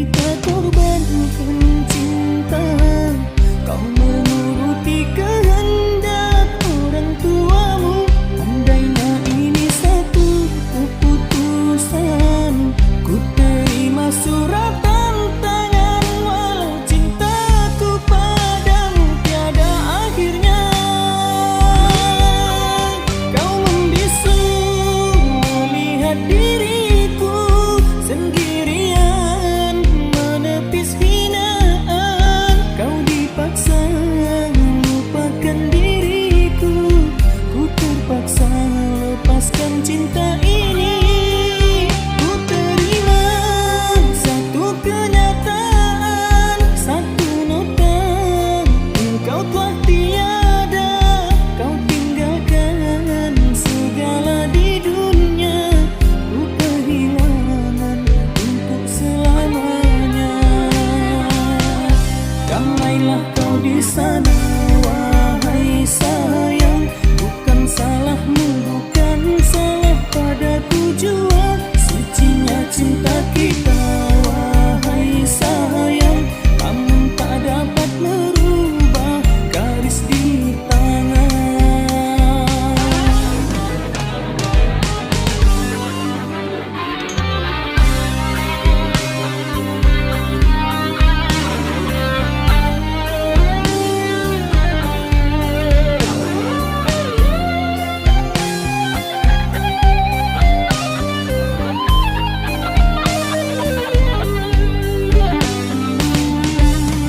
kita korbankan cinta. Kau menuruti kehendak orang tuamu. Andainya ini satu keputusan, ku terima suratan tangan. Walau cintaku padamu tiada akhirnya. Kau membisu melihat diriku sendirian menepis hinaan. Kau dipaksa lupakan diriku, ku terpaksa lepaskan cinta ini. Ku terima satu kenyataan, satu nota, engkau telah tiada. Kau tinggalkan segala di dunia, ku kehilangan untuk selamanya. Damailah kau di sana, wahai sayang. Bukan salahmu, bukan salah padaku jua. Sucinya cinta kita, wahai sayang. Namun tak dapat merubah garis di tangan.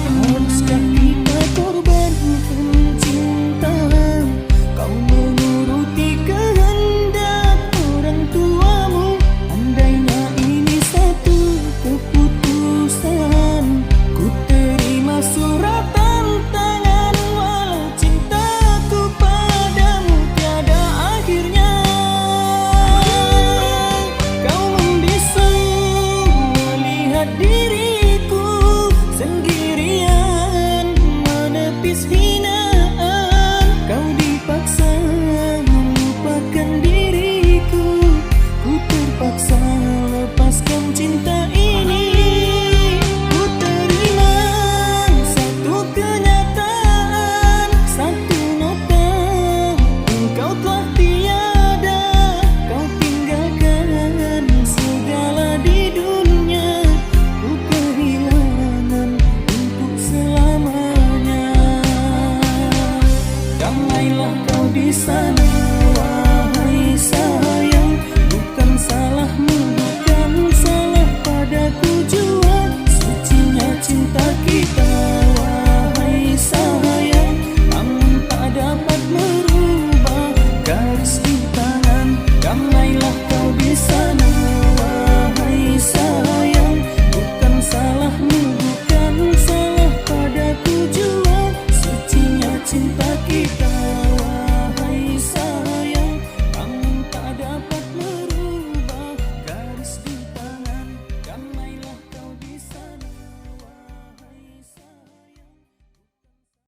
Haruskah kita korbankan cinta? Kau menuruti kehendak orang tuamu. Andainya ini satu keputusan, ku terima suratan tangan. Walau cintaku padamu tiada akhirnya. Kau membisu melihat diriku sendirian menepis hinaan. Kau dipaksa melupakan diriku, ku terpaksa lepaskan cinta ini. Ku terima satu kenyataan, satu nota, engkau telah tiada. Kau tinggalkan segala di dunia, ku kehilangan untuk selamanya. Damailah kau di sana,